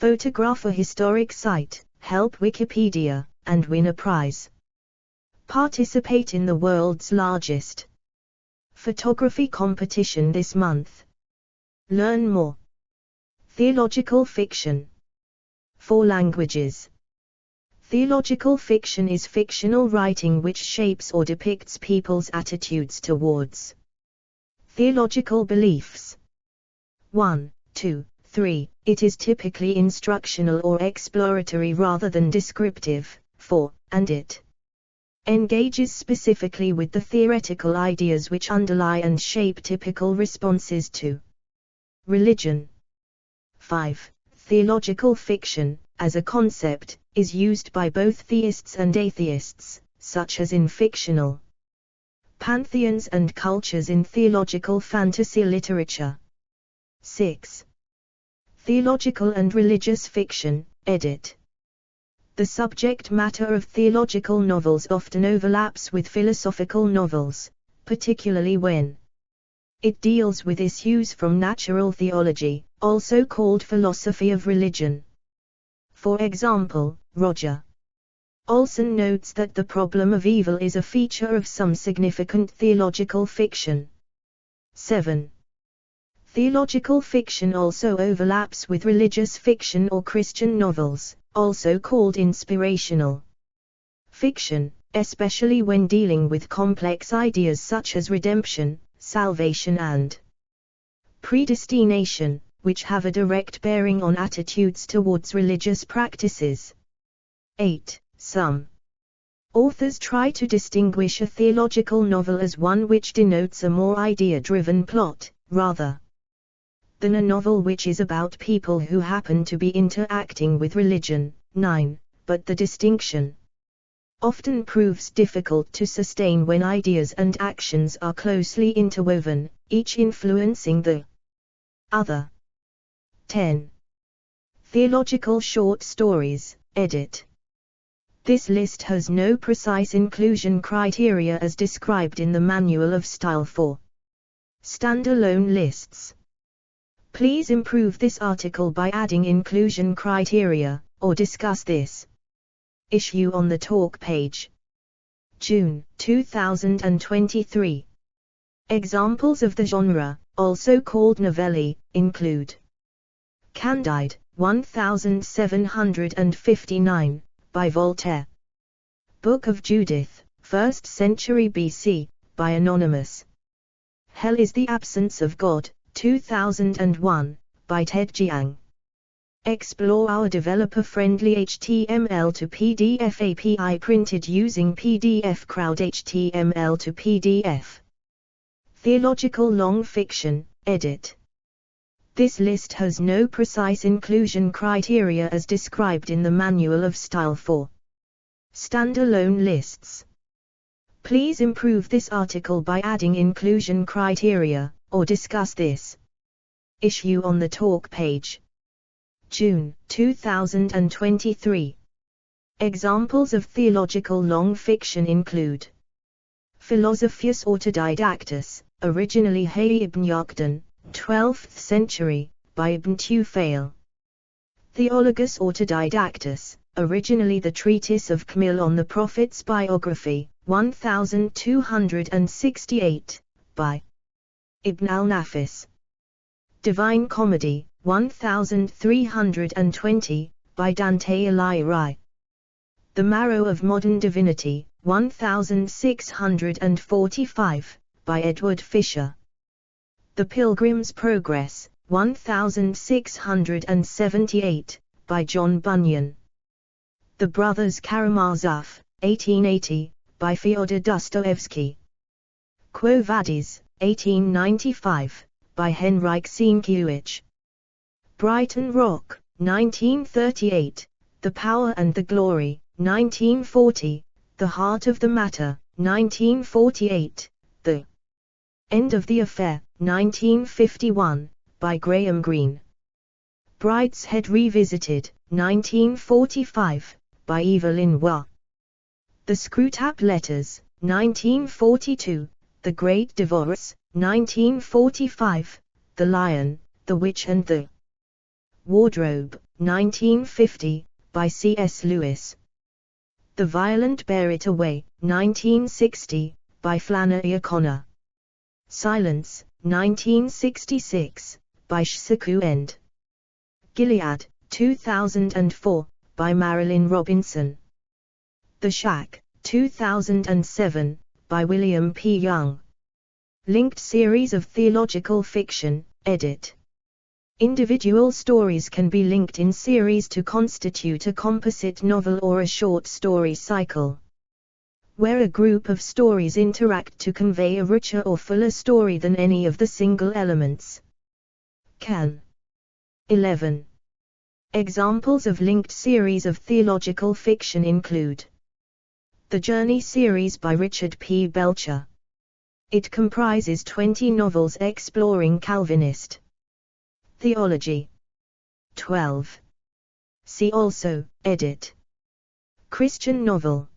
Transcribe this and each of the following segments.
Photograph a historic site, help Wikipedia, and win a prize. Participate in the world's largest photography competition this month. Learn more. Theological fiction. 4 languages. Theological fiction is fictional writing which shapes or depicts people's attitudes towards theological beliefs. 1, 2, 3. It is typically instructional or exploratory rather than descriptive. 4. And it engages specifically with the theoretical ideas which underlie and shape typical responses to religion. 5. Theological fiction, as a concept, is used by both theists and atheists, such as in fictional pantheons and cultures in theological fantasy literature. 6. Theological and religious fiction, edit. The subject matter of theological novels often overlaps with philosophical novels, particularly when it deals with issues from natural theology, also called philosophy of religion. For example, Roger Olson notes that the problem of evil is a feature of some significant theological fiction. 7. Theological fiction also overlaps with religious fiction or Christian novels, also called inspirational fiction, especially when dealing with complex ideas such as redemption, salvation and predestination, which have a direct bearing on attitudes towards religious practices. 8. Some authors try to distinguish a theological novel as one which denotes a more idea-driven plot, rather than a novel which is about people who happen to be interacting with religion. 9. But the distinction often proves difficult to sustain when ideas and actions are closely interwoven, each influencing the other. 10. Theological short stories, edit. This list has no precise inclusion criteria as described in the Manual of Style for standalone lists. Please improve this article by adding inclusion criteria, or discuss this issue on the talk page. June 2023. Examples of the genre, also called novelli, include Candide, 1759, by Voltaire. Book of Judith, 1st century BC, by Anonymous. Hell is the Absence of God, 2001, by Ted Jiang. Explore our developer-friendly HTML to PDF API printed using PDF Crowd HTML to PDF. Theological long fiction, edit. This list has no precise inclusion criteria as described in the Manual of Style for standalone lists. Please improve this article by adding inclusion criteria, or discuss this issue on the talk page. June 2023. Examples of theological long fiction include Philosophus Autodidactus, originally Hayy ibn Yaqdan, 12th century, by Ibn Tufayl. Theologus Autodidactus, originally the Treatise of Camille on the Prophet's biography, 1268, by Ibn al-Nafis. Divine Comedy, 1320, by Dante Alighieri. The Marrow of Modern Divinity, 1645, by Edward Fisher. The Pilgrim's Progress, 1678, by John Bunyan. The Brothers Karamazov, 1880, by Fyodor Dostoevsky. Quo Vadis, 1895, by Henryk Sienkiewicz. Brighton Rock, 1938, The Power and the Glory, 1940, The Heart of the Matter, 1948, The End of the Affair, 1951, by Graham Greene. Brideshead Revisited, 1945, by Evelyn Waugh. The Screwtape Letters, 1942, The Great Divorce, 1945, The Lion, the Witch and the Wardrobe, 1950, by C.S. Lewis. The Violent Bear It Away, 1960, by Flannery O'Connor. Silence, 1966, by Shisaku End. Gilead, 2004, by Marilyn Robinson. The Shack, 2007, by William P. Young. Linked series of theological fiction, edit. Individual stories can be linked in series to constitute a composite novel or a short story cycle, where a group of stories interact to convey a richer or fuller story than any of the single elements. Can. 11. Examples of linked series of theological fiction include The Journey series by Richard P. Belcher. It comprises 20 novels exploring Calvinist theology. 12. See also, edit. Christian novel.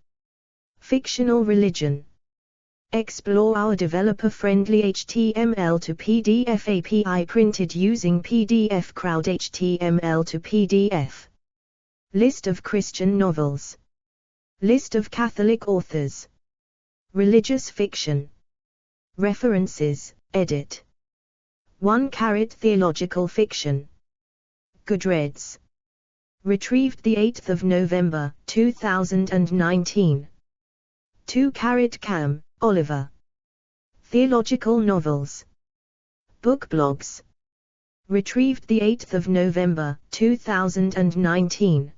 Fictional religion. Explore our developer-friendly HTML to PDF API printed using PDF Crowd HTML to PDF. List of Christian novels. List of Catholic authors. Religious fiction. References, edit. 1. Theological fiction. Goodreads. Retrieved 8 November, 2019. 2. Cam, Oliver. Theological novels. Book blogs. Retrieved 8 November, 2019.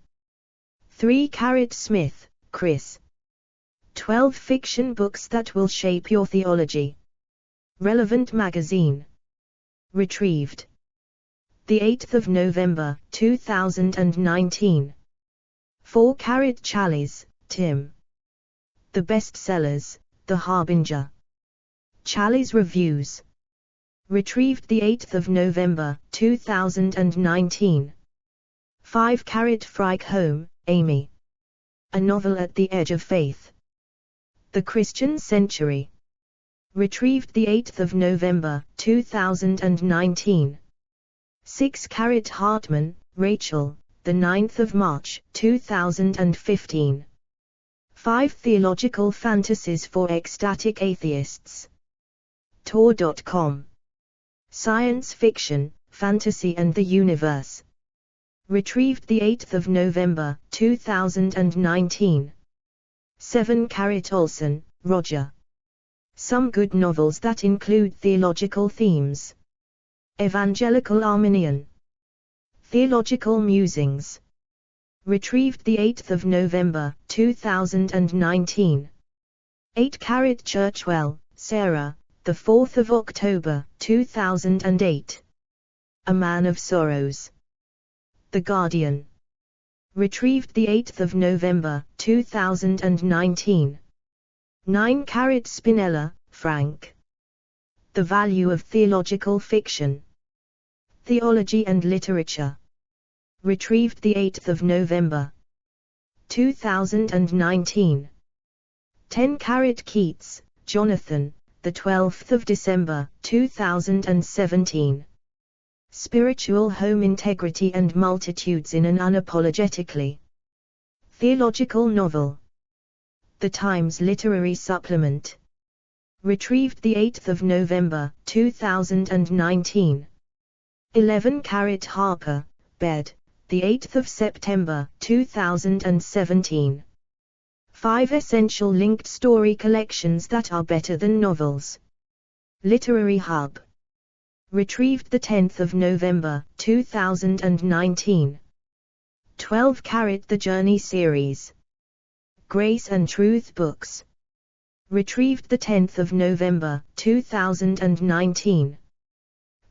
3. Smith, Chris. 12 fiction books that will shape your theology. Relevant magazine. Retrieved 8 November, 2019. 4. Challis, Tim. The Bestsellers, The Harbinger. Challis Reviews. Retrieved 8 November, 2019. 5. Frike Home, Amy. A Novel at the Edge of Faith. The Christian Century. Retrieved 8 November, 2019. 6. Hartman, Rachel, the 9th March, 2015. 5. Theological Fantasies for Ecstatic Atheists. Tor.com. Science Fiction, Fantasy and the Universe. Retrieved 8 November, 2019. 7. Olson, Roger. Some good novels that include theological themes. Evangelical Arminian. Theological Musings. Retrieved 8 November, 2019. 8. Churchwell, Sarah, the 4th October, 2008. A Man of Sorrows. The Guardian. Retrieved 8 November, 2019. 9. Spinella, Frank. The Value of Theological Fiction. Theology and Literature. Retrieved 8 November, 2019. 10. Keats, Jonathan, the 12th December, 2017. Spiritual Home Integrity and Multitudes in an Unapologetically Theological Novel. The Times Literary Supplement. Retrieved 8 November, 2019. 11. Harper, Bed, the 8th September, 2017. 5 Essential Linked Story Collections That Are Better Than Novels. Literary Hub. Retrieved 10th November, 2019. 12. The Journey Series. Grace and Truth Books. Retrieved 10th November, 2019.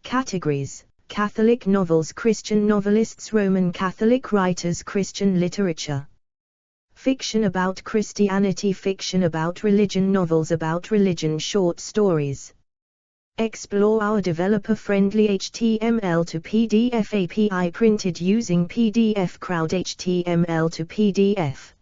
Categories: Catholic novels, Christian novelists, Roman Catholic writers, Christian literature. Fiction about Christianity, fiction about religion, novels about religion, short stories. Explore our developer-friendly HTML to PDF API printed using PDF Crowd HTML to PDF.